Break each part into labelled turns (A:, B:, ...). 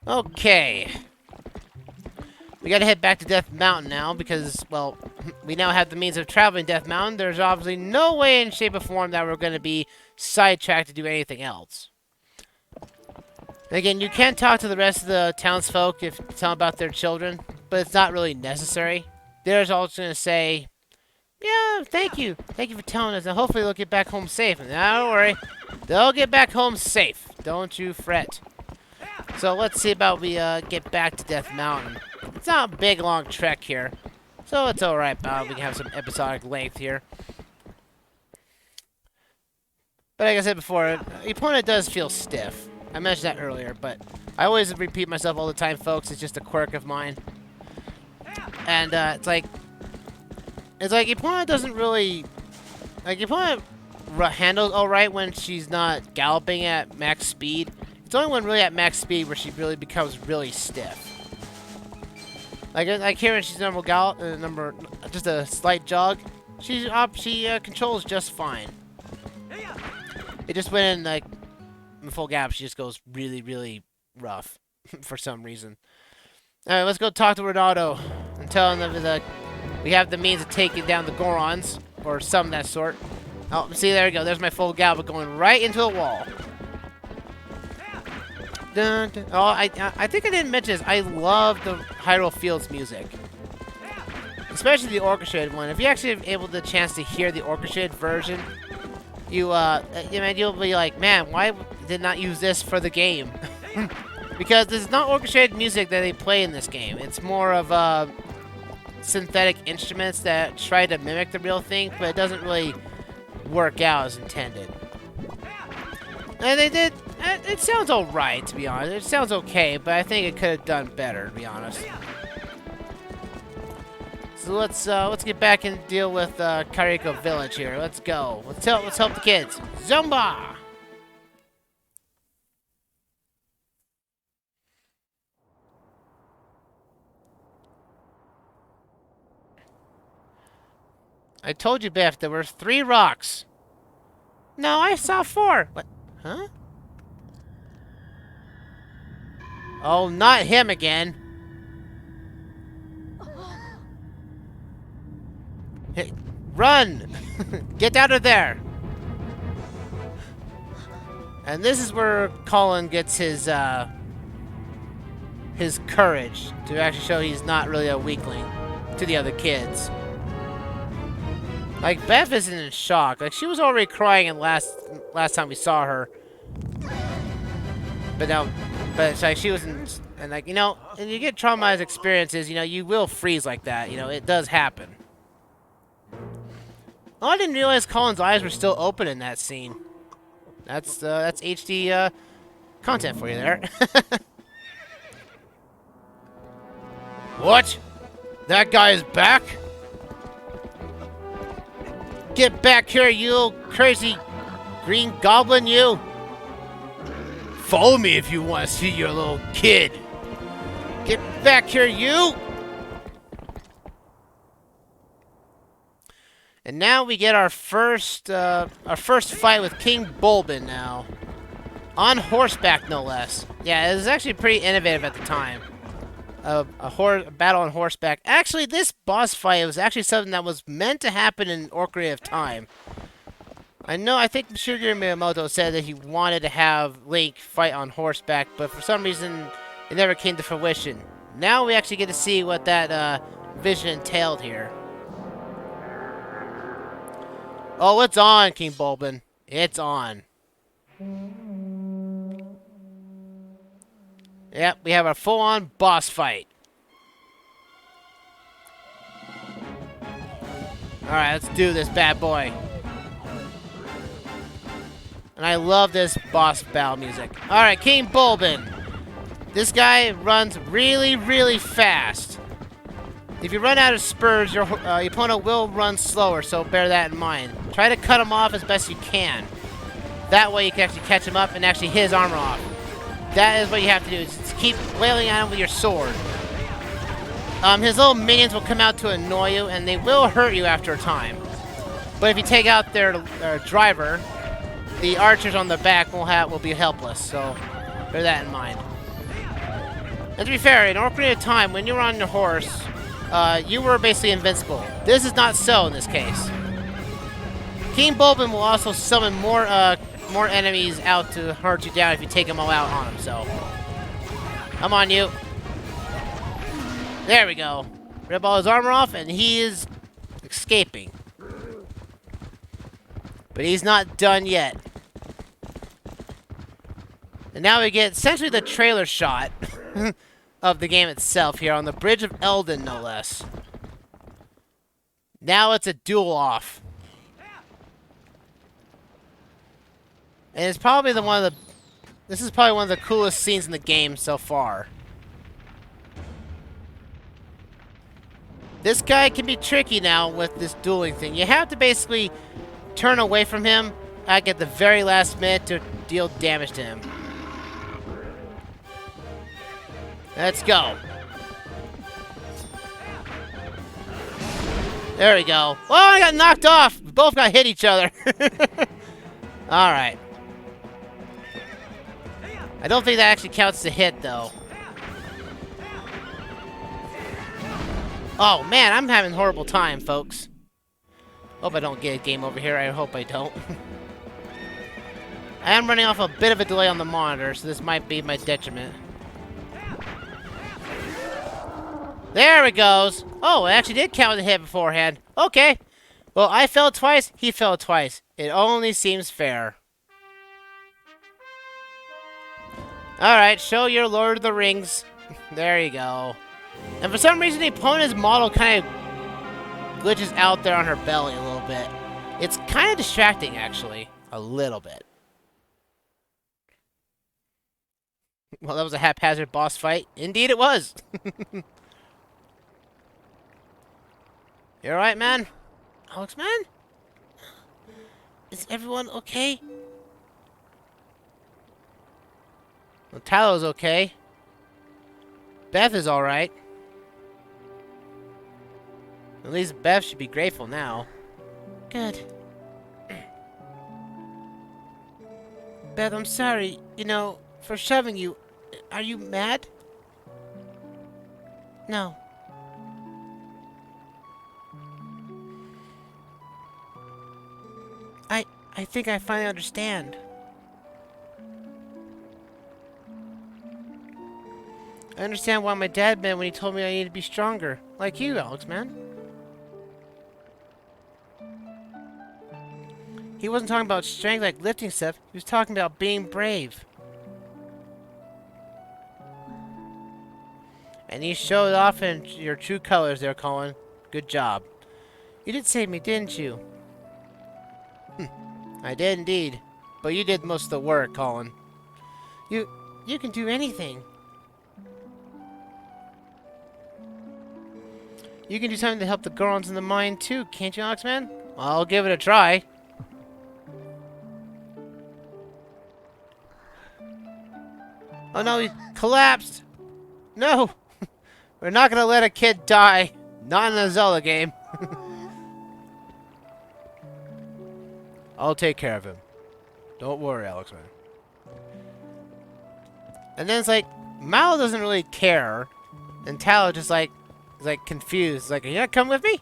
A: Okay. We gotta head back to Death Mountain now because, well, we now have the means of traveling Death Mountain. There's obviously no way in shape or form that we're gonna be sidetracked to do anything else. Again, you can talk to the rest of the townsfolk if tell them about their children, but it's not really necessary. They're all just gonna say, "Yeah, thank you for telling us, and hopefully they'll get back home safe." And don't worry, they'll get back home safe. Don't you fret. So let's see about we get back to Death Mountain. It's not a big, long trek here, so it's alright, Bob. We can have some episodic length here. But like I said before, the opponent does feel stiff. I mentioned that earlier, but I always repeat myself all the time, folks. It's just a quirk of mine. And it's like the opponent doesn't really, like, the opponent handles alright when she's not galloping at max speed. It's only when really at max speed where she really becomes really stiff. Like here when she's normal gallop, just a slight jog, she controls just fine. It just went in like in full gap, she just goes really, really rough for some reason. All right, let's go talk to Ronaldo and tell him that we have the means of taking down the Gorons or some of that sort. Oh, see, there we go. There's my full gallop going right into the wall. Dun, dun. Oh, I think I didn't mention this. I love the Hyrule Fields music, especially the orchestrated one. If you actually have able the chance to hear the orchestrated version, you'll be like, man, why did not use this for the game? Because this is not orchestrated music that they play in this game. It's more of synthetic instruments that try to mimic the real thing, but it doesn't really work out as intended. And they did. It sounds alright, to be honest. It sounds okay, but I think it could have done better, to be honest. So let's get back and deal with Kariko Village here. Let's go. Let's help the kids. Zumba! I told you, Beth, there were 3 rocks. No, I saw 4. What? Huh? Oh, not him again. Hey, run! Get out of there! And this is where Collin gets his courage to actually show he's not really a weakling to the other kids. Like, Beth isn't in shock. Like, she was already crying in last time we saw her. But now, it's like she wasn't, and like, you know, and you get traumatized experiences, you know, you will freeze like that. You know, it does happen. Oh, I didn't realize Collin's eyes were still open in that scene. That's HD content for you there. What? That guy is back? Get back here, you little crazy green goblin, you! Follow me if you want to see your little kid. Get back here, you! And now we get our first fight with King Bulban now. On horseback, no less. Yeah, it was actually pretty innovative at the time. A battle on horseback. Actually, this boss fight was actually something that was meant to happen in Ocarina of Time. I think Shigeru Miyamoto said that he wanted to have Link fight on horseback, but for some reason, it never came to fruition. Now we actually get to see what that vision entailed here. Oh, it's on, King Bulban. It's on. Yep, we have a full-on boss fight. Alright, let's do this bad boy. And I love this boss battle music. Alright, King Bulban. This guy runs really, really fast. If you run out of spurs, your opponent will run slower, so bear that in mind. Try to cut him off as best you can. That way you can actually catch him up and actually hit his armor off. That is what you have to do, is keep wailing at him with your sword. his little minions will come out to annoy you, and they will hurt you after a time. But if you take out their driver, the archers on the back will be helpless. So bear that in mind. And to be fair, in Ocarina of Time, when you were on your horse, you were basically invincible. This is not so in this case. King Bulban will also summon more enemies out to hurt you down if you take them all out on him. So I'm on you. There we go. Rip all his armor off, and he is escaping. But he's not done yet. And now we get essentially the trailer shot of the game itself here on the Bridge of Eldin, no less. Now it's a duel off. And it's probably this is probably one of the coolest scenes in the game so far. This guy can be tricky now with this dueling thing. You have to basically turn away from him at the very last minute to deal damage to him. Let's go. There we go. Oh, I got knocked off. We both got hit each other. Alright. I don't think that actually counts as a hit, though. Oh, man, I'm having a horrible time, folks. Hope I don't get a game over here. I hope I don't. I am running off a bit of a delay on the monitor, so this might be my detriment. There it goes. Oh, it actually did count as a hit beforehand. Okay. Well, I fell twice. He fell twice. It only seems fair. Alright, show your Lord of the Rings. There you go. And for some reason, the opponent's model kind of glitches out there on her belly a little bit. It's kind of distracting, actually. A little bit. Well, that was a haphazard boss fight. Indeed it was. You alright, man? Alexman? Is everyone okay? Well, Talo's okay. Beth is alright. At least Beth should be grateful now. Good. Beth, I'm sorry, for shoving you. Are you mad? No. I think I finally understand. I understand why my dad meant when he told me I needed to be stronger. Like you, Alexman. He wasn't talking about strength like lifting stuff. He was talking about being brave. And you showed off in your true colors there, Collin. Good job. You did save me, didn't you? I did indeed. But you did most of the work, Collin. You can do anything. You can do something to help the Gorons in the mine too, can't you, Alexman? I'll give it a try. Oh no, he collapsed! No! We're not gonna let a kid die. Not in a Zelda game. I'll take care of him. Don't worry, Alexman. And then it's like, Mal doesn't really care. And Talo just is confused. Like, are you not coming with me?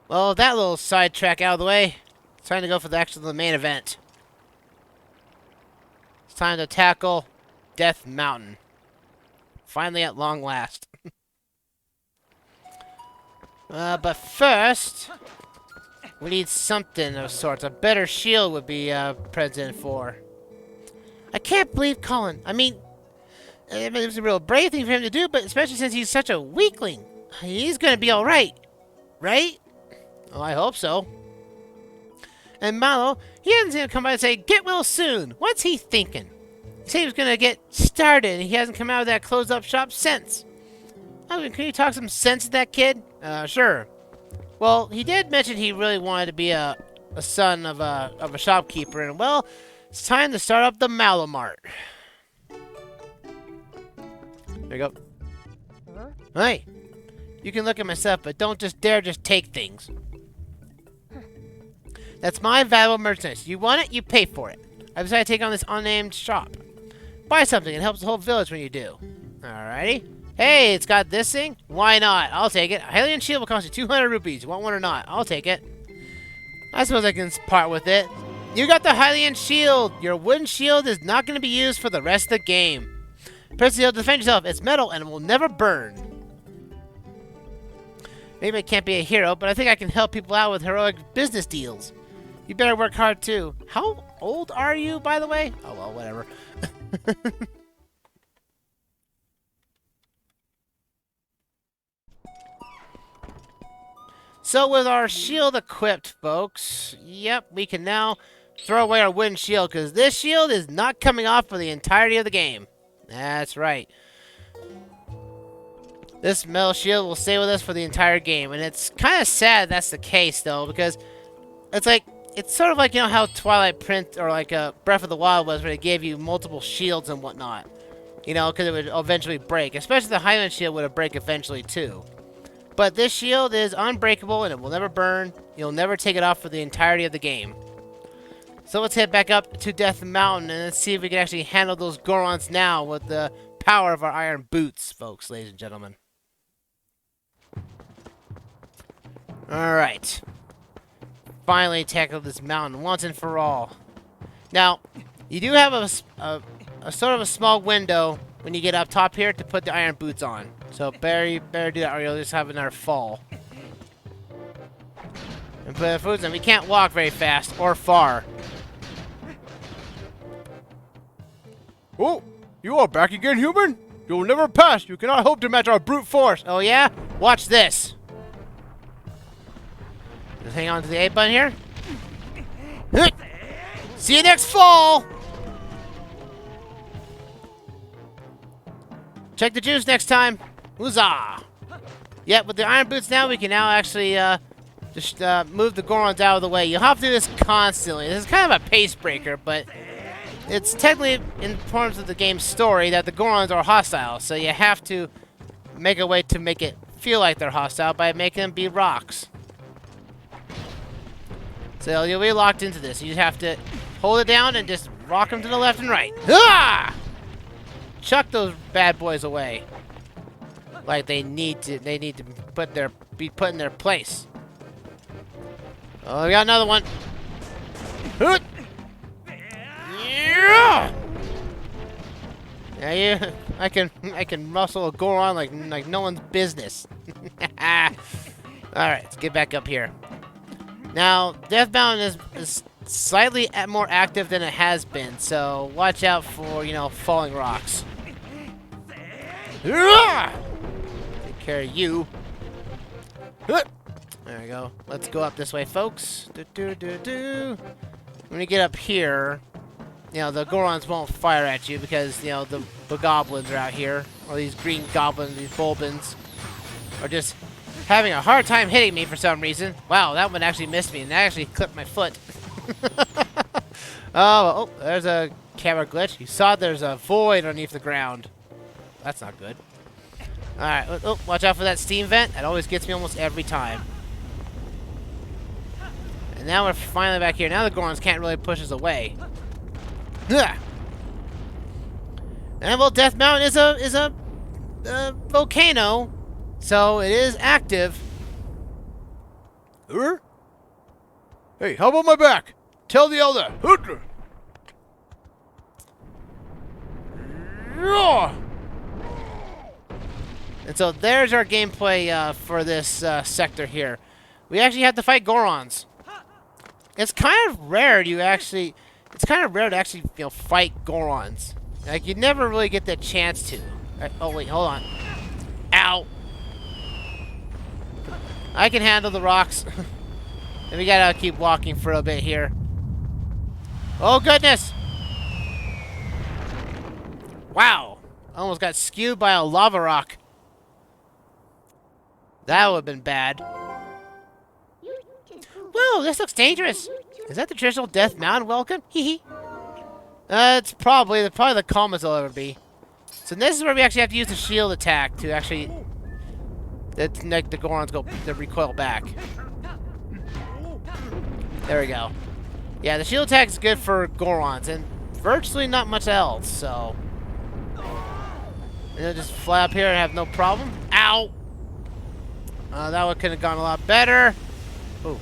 A: Well, that little sidetrack out of the way. It's time to go for the main event. It's time to tackle Death Mountain. Finally, at long last. But first, we need something of sorts. A better shield would be present for. I can't believe Collin. I mean, it was a real brave thing for him to do, but especially since he's such a weakling. He's gonna be alright. Right? Oh, I hope so. And Mallow, he hasn't come by and say, "Get well soon." What's he thinking? He said he was gonna get started, and he hasn't come out of that closed-up shop since. Oh, can you talk some sense to that kid? Sure. Well, he did mention he really wanted to be a son of a shopkeeper, and well, it's time to start up the Mallow Mart. There you go. Hey, you can look at my stuff, but don't just dare just take things. That's my valuable merchandise. You want it, you pay for it. I decided to take on this unnamed shop. Buy something, it helps the whole village when you do. Alrighty. Hey, it's got this thing? Why not? I'll take it. A Helium Shield will cost you 200 rupees. You want one or not? I'll take it. I suppose I can part with it. You got the Helium Shield! Your wooden shield is not going to be used for the rest of the game. Press the shield to defend yourself. It's metal and it will never burn. Maybe I can't be a hero, but I think I can help people out with heroic business deals. You better work hard too. How old are you, by the way? Oh, well, whatever. So with our shield equipped, folks, yep, we can now throw away our wooden shield, because this shield is not coming off for the entirety of the game. That's right. This metal shield will stay with us for the entire game, and it's kind of sad that's the case, though, because it's like, it's sort of like, you know, how Twilight Print, or like Breath of the Wild was, where it gave you multiple shields and whatnot. You know, because it would eventually break. Especially the Highland Shield would break eventually, too. But this shield is unbreakable, and it will never burn. You'll never take it off for the entirety of the game. So let's head back up to Death Mountain, and let's see if we can actually handle those Gorons now with the power of our iron boots, folks, ladies and gentlemen. Alright. Finally tackled this mountain once and for all. Now, you do have a sort of a small window when you get up top here to put the iron boots on. So better do that or you'll just have another fall. And put the boots on. We can't walk very fast or far.
B: Oh, you are back again, human? You'll never pass. You cannot hope to match our brute force.
A: Oh yeah? Watch this. Just hang on to the A button here. See you next fall! Check the juice next time. Huzzah! Yep, with the iron boots now, we can now actually just move the Gorons out of the way. You'll have to do this constantly. This is kind of a pace breaker, but it's technically in terms of the game's story that the Gorons are hostile, so you have to make a way to make it feel like they're hostile by making them be rocks. So you'll be locked into this. You just have to hold it down and just rock them to the left and right. Ah! Chuck those bad boys away. Like they need to be put in their place. Oh, we got another one. Yeah! Yeah, I can muscle a Goron like no one's business. All right, let's get back up here. Now, Death Mountain is slightly more active than it has been, so watch out for, you know, falling rocks. Take care of you. There we go. Let's go up this way, folks. When you get up here, you know, the Gorons won't fire at you because, you know, the goblins are out here. Or these green goblins, these Bulbans, are just having a hard time hitting me for some reason. Wow, that one actually missed me, and that actually clipped my foot. Oh, there's a camera glitch. You saw there's a void underneath the ground. That's not good. Alright, oh, watch out for that steam vent. That always gets me almost every time. And now we're finally back here. Now the Gorons can't really push us away. Ugh. And well, Death Mountain is a volcano, so it is active.
B: Hey, how about my back? Tell the elder.
A: And so there's our gameplay for this sector here. We actually have to fight Gorons. It's kind of rare to actually fight Gorons. Like, you never really get that chance to. Oh wait, hold on. Ow! I can handle the rocks. And we gotta keep walking for a bit here. Oh goodness! Wow! Almost got skewed by a lava rock. That would have been bad. Whoa, this looks dangerous. Is that the traditional Death Mountain welcome? Hee hee. It's probably the calmest it'll ever be. So this is where we actually have to use the shield attack to actually make the Gorons go the recoil back. There we go. Yeah, the shield attack is good for Gorons and virtually not much else. So and they'll just fly up here and have no problem. Ow! That one could have gone a lot better. Ooh.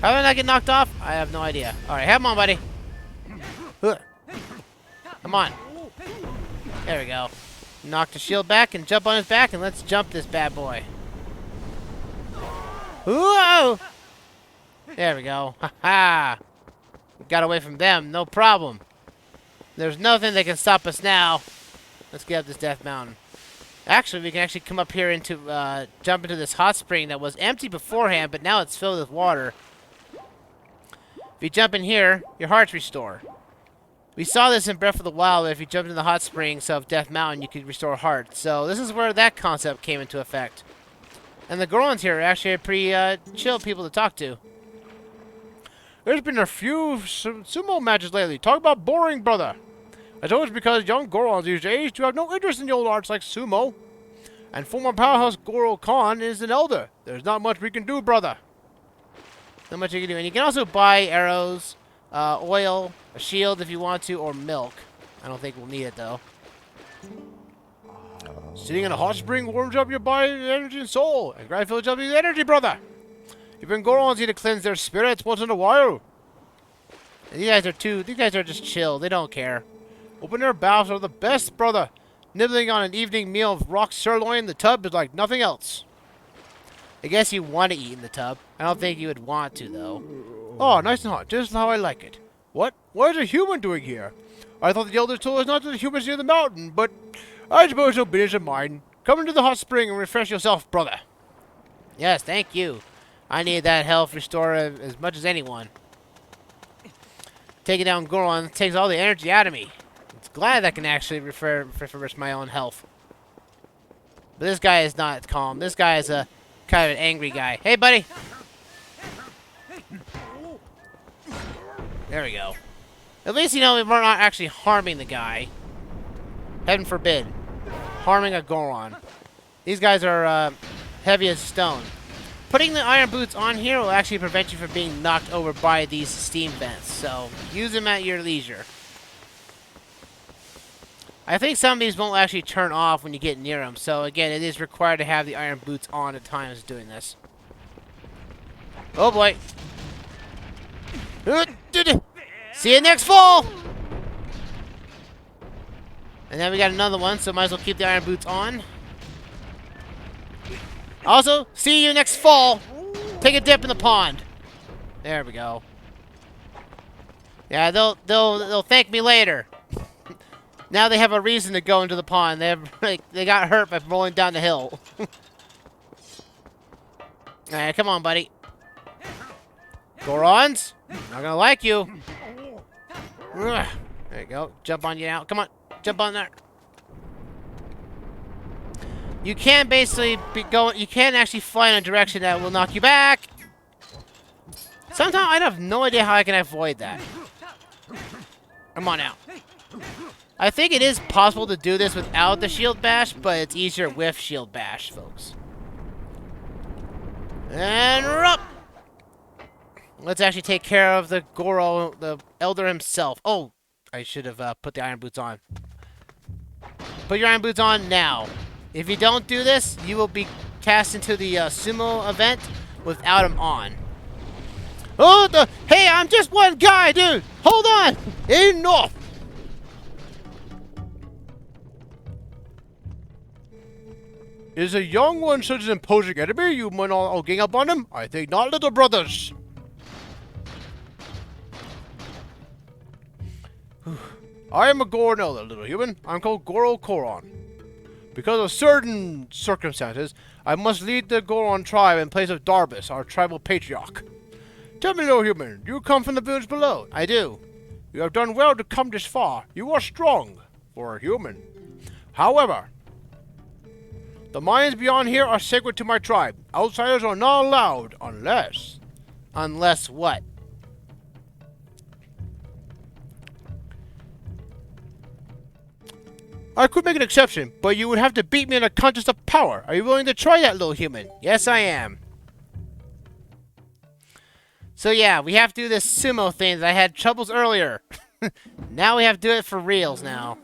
A: How did I get knocked off? I have no idea. Alright, have him on, buddy. Come on. There we go. Knock the shield back and jump on his back, and let's jump this bad boy. Whoa! There we go. Ha-ha! Got away from them, no problem. There's nothing that can stop us now. Let's get up this Death Mountain. Actually, we can actually come up here into, jump into this hot spring that was empty beforehand, but now it's filled with water. If you jump in here, your hearts restore. We saw this in Breath of the Wild, if you jumped in the hot springs of Death Mountain, you could restore hearts. So this is where that concept came into effect. And the Gorons here are actually pretty chill people to talk to.
B: There's been a few sumo matches lately. Talk about boring, brother. I suppose because young Gorons these days do have no interest in the old arts like sumo. And former powerhouse Goro Khan is an elder. There's not much we can do, brother.
A: Not much you can do. And you can also buy arrows, oil, a shield if you want to, or milk. I don't think we'll need it, though.
B: Sitting in a hot spring warms up your body, energy, and soul. And grind fills up your energy, brother. Even Gorons need to cleanse their spirits once in a while.
A: And these guys are just chill. They don't care.
B: Open air baths are the best, brother. Nibbling on an evening meal of rock sirloin in the tub is like nothing else.
A: I guess you want to eat in the tub. I don't think you would want to, though.
B: Oh, nice and hot, just how I like it. What? What is a human doing here? I thought the elders told us not to the humans near the mountain, but I suppose no business of mine. Come into the hot spring and refresh yourself, brother.
A: Yes, thank you. I need that health restore as much as anyone. Taking down Goron takes all the energy out of me. It's glad I can actually refresh my own health. But this guy is not calm. This guy is a kind of an angry guy. Hey, buddy. There we go. At least, you know, we're not actually harming the guy. Heaven forbid. Harming a Goron. These guys are heavy as stone. Putting the iron boots on here will actually prevent you from being knocked over by these steam vents. So, use them at your leisure. I think some of these won't actually turn off when you get near them. So, again, it is required to have the iron boots on at times doing this. Oh, boy. See you next fall! And then we got another one, so might as well keep the iron boots on. Also, see you next fall. Take a dip in the pond. There we go. Yeah, they'll thank me later. Now they have a reason to go into the pond. They got hurt by rolling down the hill. Alright, come on, buddy. Gorons, not gonna like you. There you go. Jump on you now. Come on, jump on there. You can basically be going. You can actually fly in a direction that will knock you back. Sometimes I have no idea how I can avoid that. Come on out. I think it is possible to do this without the shield bash, but it's easier with shield bash, folks. And we're up. Let's actually take care of the Goro, the elder himself. Oh, I should have put the iron boots on. Put your iron boots on now. If you don't do this, you will be cast into the sumo event without them on. Oh, hey, I'm just one guy, dude. Hold on.
B: Enough. Is a young one such an imposing enemy? You might all gang up on him? I think not, little brothers. I am a Goron elder, little human. I'm called Goro Koron. Because of certain circumstances, I must lead the Goron tribe in place of Darbus, our tribal patriarch. Tell me, little human, do you come from the village below?
A: I do.
B: You have done well to come this far. You are strong for a human. However, the mines beyond here are sacred to my tribe. Outsiders are not allowed unless...
A: Unless what?
B: I could make an exception, but you would have to beat me in a contest of power. Are you willing to try that, little human?
A: Yes, I am. So yeah, we have to do this sumo thing that I had troubles earlier. Now we have to do it for reals now.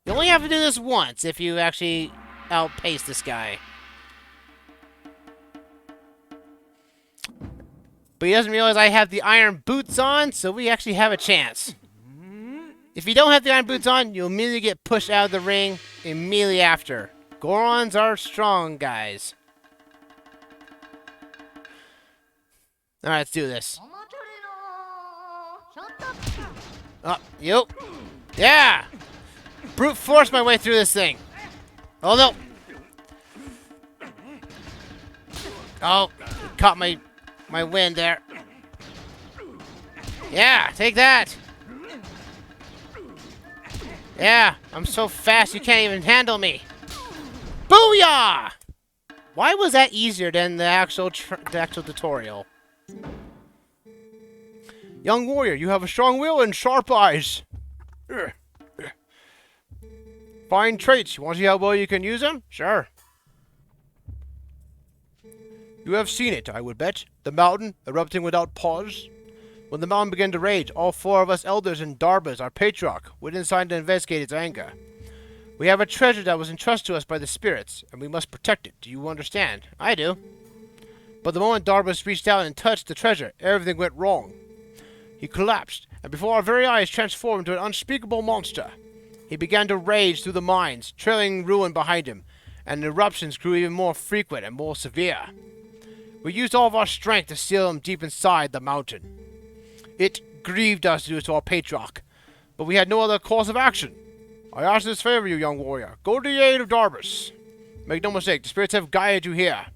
A: You only have to do this once if you actually outpace this guy. But he doesn't realize I have the iron boots on, so we actually have a chance. If you don't have the iron boots on, you'll immediately get pushed out of the ring immediately after. Gorons are strong, guys. Alright, let's do this. Oh, yep. Yeah! Brute force my way through this thing. Oh, no. Oh, caught my wind there. Yeah, take that. Yeah, I'm so fast you can't even handle me. Booyah! Why was that easier than the actual tutorial?
B: Young warrior, you have a strong will and sharp eyes. Fine traits. You want to see how well you can use them?
A: Sure.
B: You have seen it, I would bet. The mountain, erupting without pause. When the mountain began to rage, all 4 of us elders and Darbas, our patriarch, went inside to investigate its anger. We have a treasure that was entrusted to us by the spirits, and we must protect it. Do you understand?
A: I do.
B: But the moment Darbas reached out and touched the treasure, everything went wrong. He collapsed, and before our very eyes transformed into an unspeakable monster. He began to rage through the mines, trailing ruin behind him, and the eruptions grew even more frequent and more severe. We used all of our strength to seal him deep inside the mountain. It grieved us to do it to our patriarch, but we had no other course of action. I ask this favor of you, young warrior. Go to the aid of Darbas. Make no mistake, the spirits have guided you here.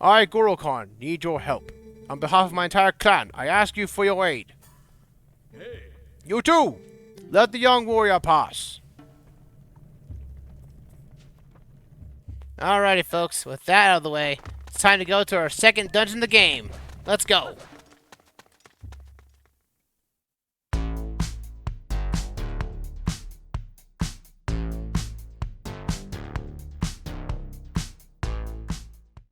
B: I, Gorokhan, need your help. On behalf of my entire clan, I ask you for your aid. Hey. You too! Let the young warrior pass.
A: Alrighty, folks. With that out of the way, it's time to go to our second dungeon of the game. Let's go.